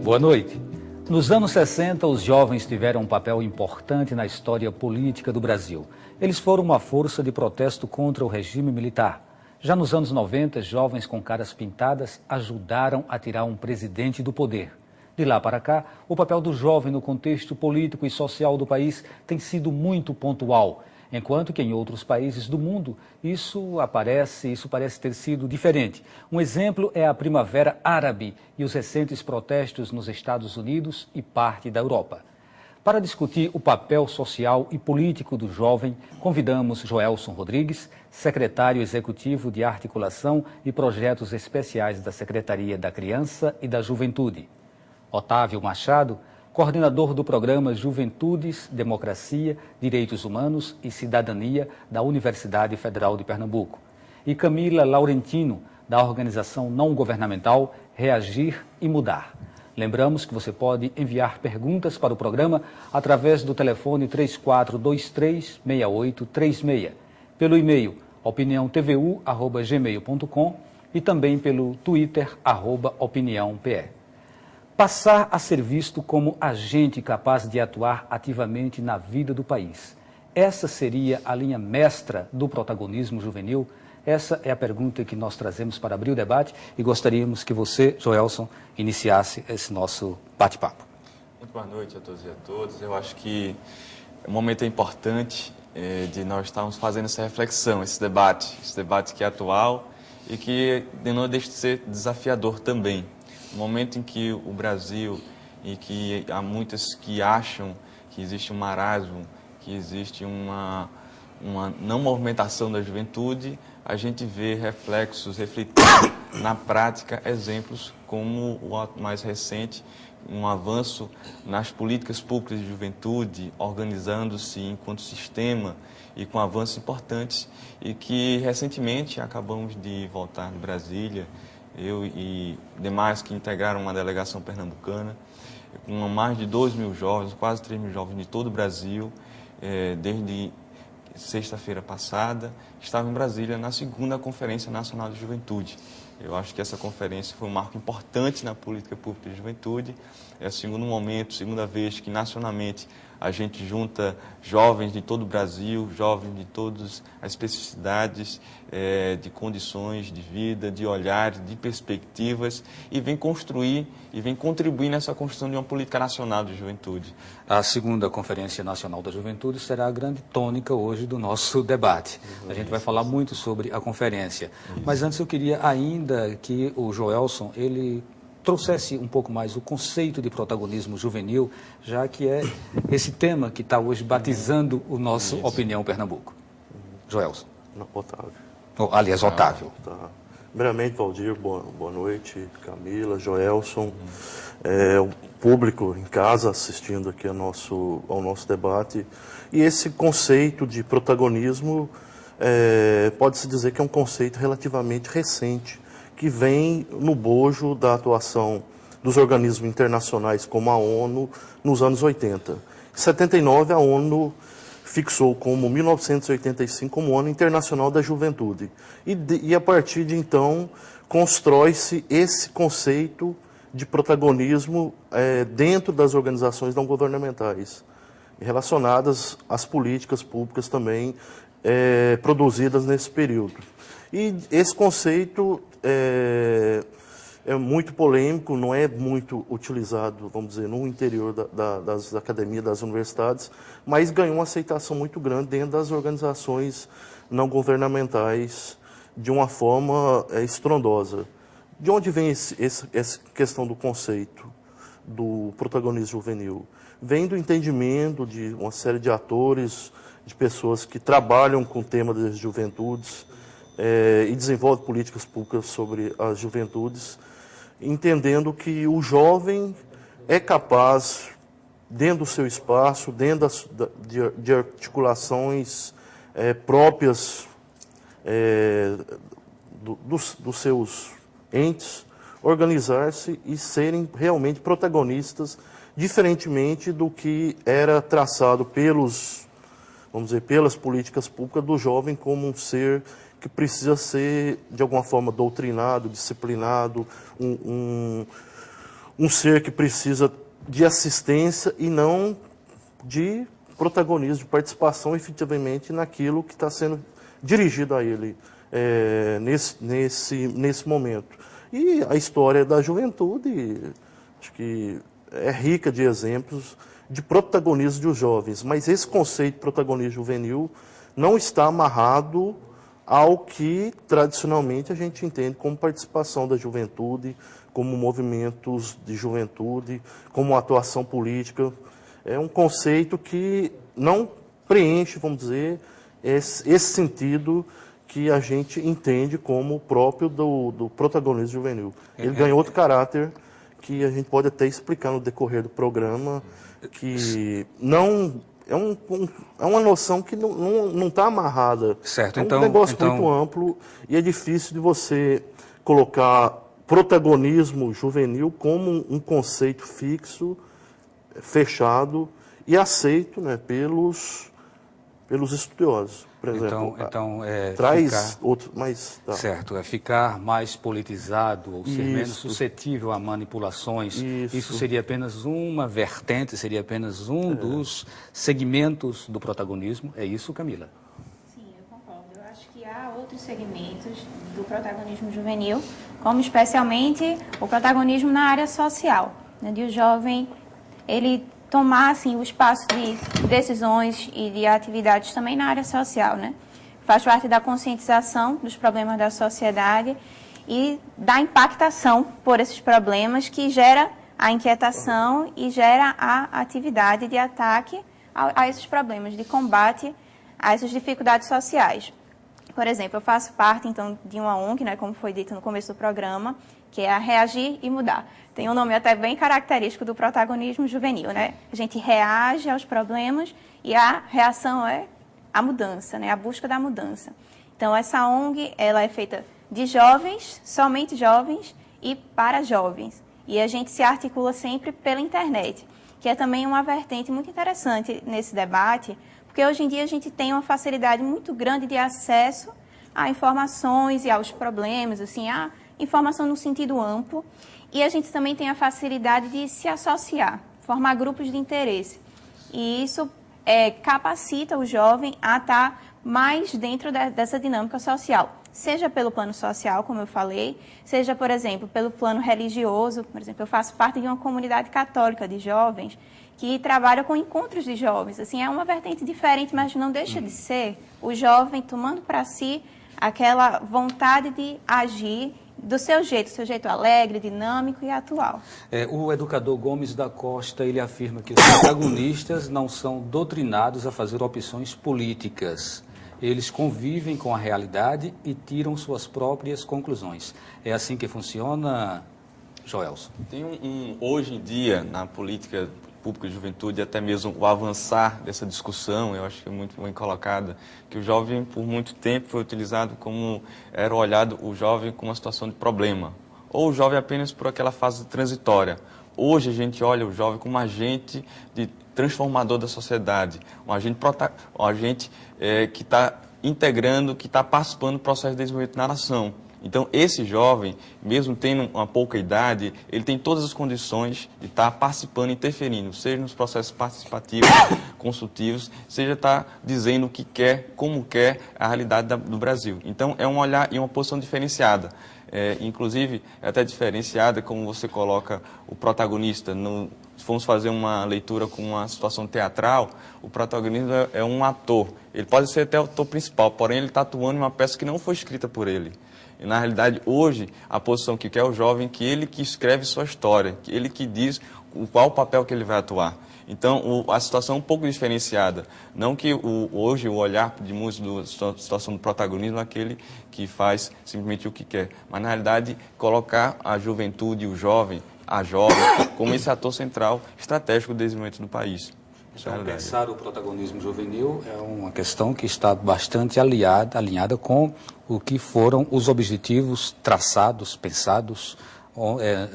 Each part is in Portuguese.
Boa noite. Nos anos 60, os jovens tiveram um papel importante na história política do Brasil. Eles foram uma força de protesto contra o regime militar. Já nos anos 90, jovens com caras pintadas ajudaram a tirar um presidente do poder. De lá para cá, o papel do jovem no contexto político e social do país tem sido muito pontual, enquanto que em outros países do mundo isso parece ter sido diferente. Um exemplo é a Primavera Árabe e os recentes protestos nos Estados Unidos e parte da Europa. Para discutir o papel social e político do jovem, convidamos Joelson Rodrigues, secretário executivo de Articulação e Projetos Especiais da Secretaria da Criança e da Juventude. Otávio Machado, coordenador do programa Juventudes, Democracia, Direitos Humanos e Cidadania da Universidade Federal de Pernambuco. E Camila Laurentino, da organização não governamental Reagir e Mudar. Lembramos que você pode enviar perguntas para o programa através do telefone 3423-6836, pelo e-mail opiniãotvu@gmail.com e também pelo Twitter @opiniãope. Passar a ser visto como agente capaz de atuar ativamente na vida do país. Essa seria a linha mestra do protagonismo juvenil? Essa é a pergunta que nós trazemos para abrir o debate e gostaríamos que você, Joelson, iniciasse esse nosso bate-papo. Muito boa noite a todos e a todas. Eu acho que o momento é importante de nós estarmos fazendo essa reflexão, esse debate que é atual e que não deixa de ser desafiador também. No momento em que o Brasil, e que há muitas que acham que existe um marasmo, que existe uma não movimentação da juventude, a gente vê reflexos, refletindo na prática exemplos como o mais recente, um avanço nas políticas públicas de juventude, organizando-se enquanto sistema e com avanços importantes, e que recentemente acabamos de voltar de Brasília, eu e demais que integraram uma delegação pernambucana, com mais de 2.000 jovens, quase 3.000 jovens de todo o Brasil, desde sexta-feira passada, estava em Brasília na segunda Conferência Nacional de Juventude. Eu acho que essa conferência foi um marco importante na política pública de juventude. É o segundo momento, segunda vez que nacionalmente a gente junta jovens de todo o Brasil, jovens de todas as especificidades de condições de vida, de olhares, de perspectivas, e vem construir e vem contribuir nessa construção de uma política nacional de juventude. A segunda Conferência Nacional da Juventude será a grande tônica hoje do nosso debate. A gente vai falar muito sobre a conferência. Mas antes eu queria ainda que o Joelson, ele trouxesse um pouco mais o conceito de protagonismo juvenil, já que é esse tema que está hoje batizando o nosso Opinião Pernambuco. Joelson. Otávio. Aliás, Otávio. Tá. Primeiramente, Valdir, boa noite. Camila, Joelson, o público em casa assistindo aqui ao nosso debate. E esse conceito de protagonismo, pode-se dizer que é um conceito relativamente recente, que vem no bojo da atuação dos organismos internacionais como a ONU nos anos 80. Em 79, a ONU fixou como 1985 como Ano Internacional da Juventude. E a partir de então, constrói-se esse conceito de protagonismo dentro das organizações não governamentais, relacionadas às políticas públicas também produzidas nesse período. E esse conceito é muito polêmico, não é muito utilizado, vamos dizer, no interior das academias, das universidades, mas ganhou uma aceitação muito grande dentro das organizações não governamentais de uma forma estrondosa. De onde vem essa questão do conceito do protagonismo juvenil? Vem do entendimento de uma série de atores, de pessoas que trabalham com o tema das juventudes, e desenvolve políticas públicas sobre as juventudes, entendendo que o jovem é capaz, dentro do seu espaço, dentro de articulações próprias dos seus entes, organizar-se e serem realmente protagonistas, diferentemente do que era traçado pelos vamos dizer, pelas políticas públicas do jovem como um ser que precisa ser, de alguma forma, doutrinado, disciplinado, um ser que precisa de assistência e não de protagonismo, de participação efetivamente naquilo que está sendo dirigido a ele nesse momento. E a história da juventude, acho que é rica de exemplos de protagonismo dos jovens, mas esse conceito de protagonismo juvenil não está amarrado ao que tradicionalmente a gente entende como participação da juventude, como movimentos de juventude, como atuação política. É um conceito que não preenche, vamos dizer, esse sentido que a gente entende como próprio do protagonismo juvenil. Ele ganhou outro caráter que a gente pode até explicar no decorrer do programa, que não é uma noção que não está amarrada. Certo, é um negócio muito amplo e é difícil de você colocar protagonismo juvenil como um conceito fixo, fechado e aceito, né, pelos estudiosos. Por exemplo, traz outro, mas tá. Certo, é ficar mais politizado ou ser menos suscetível a manipulações. Isso seria apenas uma vertente, seria apenas um dos segmentos do protagonismo. É isso, Camila? Sim, eu concordo. Eu acho que há outros segmentos do protagonismo juvenil, como especialmente o protagonismo na área social, né, de o jovem ele tomar assim, o espaço de decisões e de atividades também na área social, né? Faz parte da conscientização dos problemas da sociedade e da impactação por esses problemas que gera a inquietação e gera a atividade de ataque a esses problemas, de combate a essas dificuldades sociais. Por exemplo, eu faço parte, então, de uma ONG, né, como foi dito no começo do programa, que é a Reagir e Mudar. Tem um nome até bem característico do protagonismo juvenil, né? A gente reage aos problemas e a reação é a mudança, né? A busca da mudança. Então, essa ONG, ela é feita de jovens, somente jovens e para jovens. E a gente se articula sempre pela internet, que é também uma vertente muito interessante nesse debate, porque hoje em dia a gente tem uma facilidade muito grande de acesso a informações e aos problemas, assim, a informação no sentido amplo. E a gente também tem a facilidade de se associar, formar grupos de interesse. E isso capacita o jovem a estar mais dentro dessa dinâmica social. Seja pelo plano social, como eu falei, seja, por exemplo, pelo plano religioso. Por exemplo, eu faço parte de uma comunidade católica de jovens que trabalha com encontros de jovens. Assim, é uma vertente diferente, mas não deixa de ser o jovem tomando para si aquela vontade de agir do seu jeito alegre, dinâmico e atual. O educador Gomes da Costa, ele afirma que os protagonistas não são doutrinados a fazer opções políticas. Eles convivem com a realidade e tiram suas próprias conclusões. É assim que funciona, Joelson? Tem hoje em dia, na política pública de juventude, até mesmo o avançar dessa discussão, eu acho que é muito bem colocada, que o jovem, por muito tempo, foi utilizado como, era olhado o jovem como uma situação de problema, ou o jovem apenas por aquela fase transitória. Hoje a gente olha o jovem como um agente transformador da sociedade, um agente que está integrando, que está participando do processo de desenvolvimento da nação. Então, esse jovem, mesmo tendo uma pouca idade, ele tem todas as condições de estar participando, interferindo, seja nos processos participativos, consultivos, seja estar dizendo o que quer, como quer a realidade do Brasil. Então, é um olhar e uma posição diferenciada. Inclusive, é até diferenciada como você coloca o protagonista. Se formos fazer uma leitura com uma situação teatral, o protagonista é um ator. Ele pode ser até o ator principal, porém ele está atuando em uma peça que não foi escrita por ele. E, na realidade, hoje, a posição que quer o jovem, que ele que escreve sua história, que ele que diz qual o papel que ele vai atuar. Então, a situação é um pouco diferenciada. Não que hoje o olhar de muitos da situação do protagonismo é aquele que faz simplesmente o que quer. Mas, na realidade, colocar a juventude, o jovem, a jovem, como esse ator central estratégico do desenvolvimento do país. Então, pensar o protagonismo juvenil é uma questão que está bastante alinhada com o que foram os objetivos traçados, pensados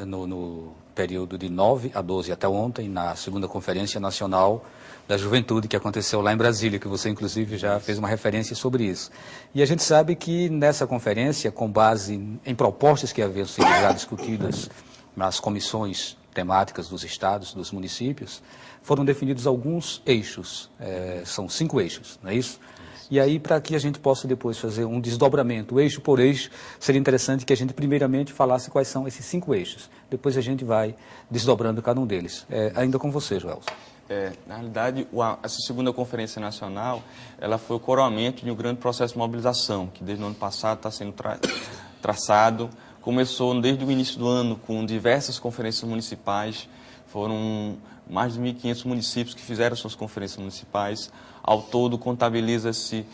no período de 9 a 12, até ontem, na segunda Conferência Nacional da Juventude, que aconteceu lá em Brasília, que você inclusive já fez uma referência sobre isso. E a gente sabe que nessa conferência, com base em propostas que haviam sido já discutidas nas comissões temáticas dos estados, dos municípios, foram definidos alguns eixos, são 5 eixos, não é isso? E aí, para que a gente possa depois fazer um desdobramento, eixo por eixo, seria interessante que a gente primeiramente falasse quais são esses 5 eixos. Depois a gente vai desdobrando cada um deles. Ainda com você, Joelson. Na realidade, essa segunda Conferência Nacional, ela foi o coroamento de um grande processo de mobilização, que desde o ano passado está sendo traçado. Começou desde o início do ano com diversas conferências municipais, foram mais de 1.500 municípios que fizeram suas conferências municipais. Ao todo, contabiliza-se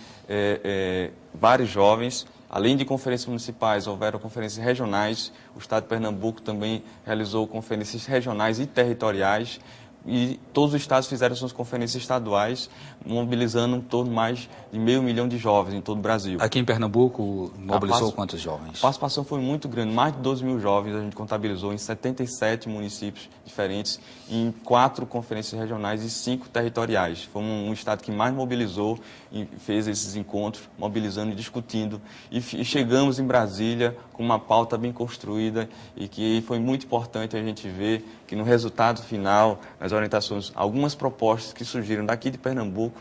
vários jovens. Além de conferências municipais, houveram conferências regionais. O Estado de Pernambuco também realizou conferências regionais e territoriais. E todos os estados fizeram suas conferências estaduais, mobilizando em torno de mais de 500 mil de jovens em todo o Brasil. Aqui em Pernambuco, mobilizou quantos jovens? A participação foi muito grande, mais de 12 mil jovens a gente contabilizou em 77 municípios diferentes, em 4 conferências regionais e 5 territoriais. Foi um estado que mais mobilizou e fez esses encontros, mobilizando e discutindo. E chegamos em Brasília com uma pauta bem construída e que foi muito importante a gente ver que no resultado final, as orientações, algumas propostas que surgiram daqui de Pernambuco,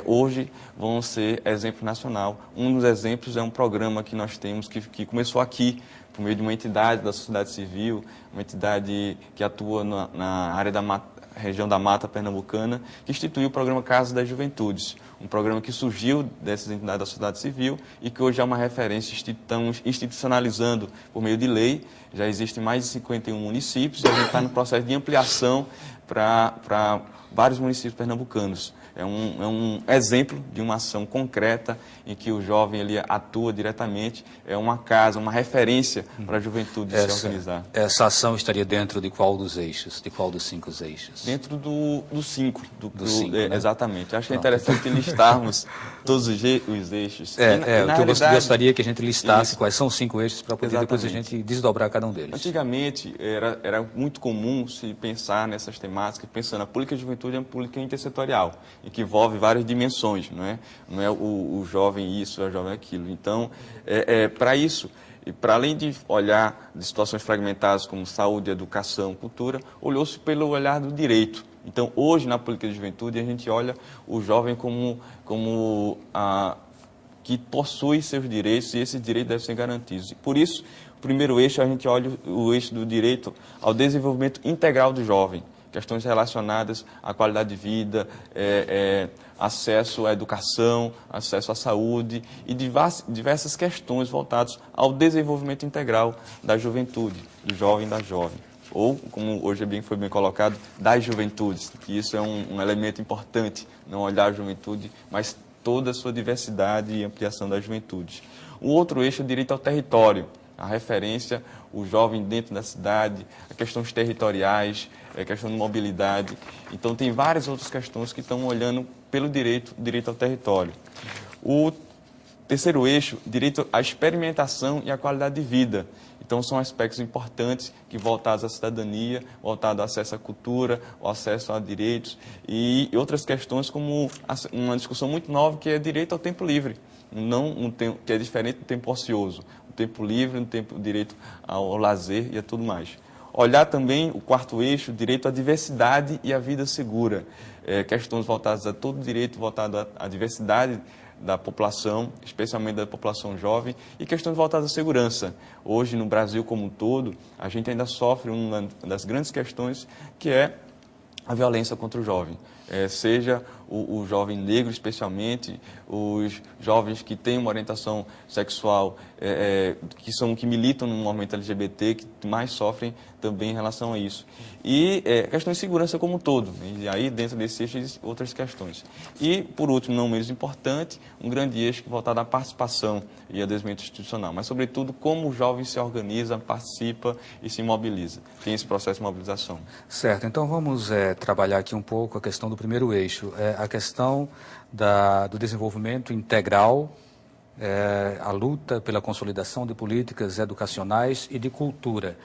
hoje vão ser exemplo nacional. Um dos exemplos é um programa que nós temos, que começou aqui, por meio de uma entidade da sociedade civil, uma entidade que atua na área da região da Mata Pernambucana, que instituiu o programa Casa das Juventudes, um programa que surgiu dessas entidades da sociedade civil e que hoje é uma referência, estamos institucionalizando por meio de lei. Já existem mais de 51 municípios e a gente está no processo de ampliação para vários municípios pernambucanos. É um exemplo de uma ação concreta em que o jovem ele atua diretamente, é uma casa, uma referência para a juventude se organizar. Essa ação estaria dentro de qual dos eixos, de qual dos 5 eixos? Dentro do 5. Né? Exatamente. Acho que é interessante listarmos todos os eixos. O que eu gostaria que a gente listasse quais são os 5 eixos para poder depois a gente desdobrar cada um deles. Antigamente era muito comum se pensar nessas temáticas, pensando a política de juventude é uma política intersetorial, e que envolve várias dimensões, não é o jovem isso, é o jovem aquilo. Então, para isso, e para além de olhar de situações fragmentadas como saúde, educação, cultura, olhou-se pelo olhar do direito. Então, hoje, na política de juventude, a gente olha o jovem como que possui seus direitos e esses direitos devem ser garantidos. E por isso, o primeiro eixo, a gente olha o eixo do direito ao desenvolvimento integral do jovem. Questões relacionadas à qualidade de vida, acesso à educação, acesso à saúde e diversas questões voltadas ao desenvolvimento integral da juventude, do jovem e da jovem. Ou, como hoje foi bem colocado, das juventudes, que isso é um elemento importante, não olhar a juventude, mas toda a sua diversidade e ampliação das juventudes. O outro eixo é o direito ao território, a referência, o jovem dentro da cidade, as questões territoriais, a questão de mobilidade. Então, tem várias outras questões que estão olhando pelo direito ao território. O terceiro eixo, direito à experimentação e à qualidade de vida. Então, são aspectos importantes que voltados à cidadania, voltados ao acesso à cultura, ao acesso a direitos e outras questões como uma discussão muito nova que é direito ao tempo livre, que é diferente do tempo ocioso. O tempo livre, o direito ao lazer e a tudo mais. Olhar também o quarto eixo, direito à diversidade e à vida segura. Questões voltadas a todo direito, voltado à diversidade da população, especialmente da população jovem, e questões voltadas à segurança. Hoje, no Brasil como um todo, a gente ainda sofre uma das grandes questões, que é a violência contra o jovem. Seja o jovem negro, especialmente, os jovens que têm uma orientação sexual, que militam no movimento LGBT, que mais sofrem também em relação a isso. E questões de segurança como um todo, e aí dentro desse eixo existem outras questões. E, por último, não menos importante, um grande eixo voltado à participação e ao desenvolvimento institucional, mas, sobretudo, como o jovem se organiza, participa e se mobiliza. Tem esse processo de mobilização. Certo, então vamos trabalhar aqui um pouco a questão do primeiro eixo, a questão do desenvolvimento integral, a luta pela consolidação de políticas educacionais e de cultura.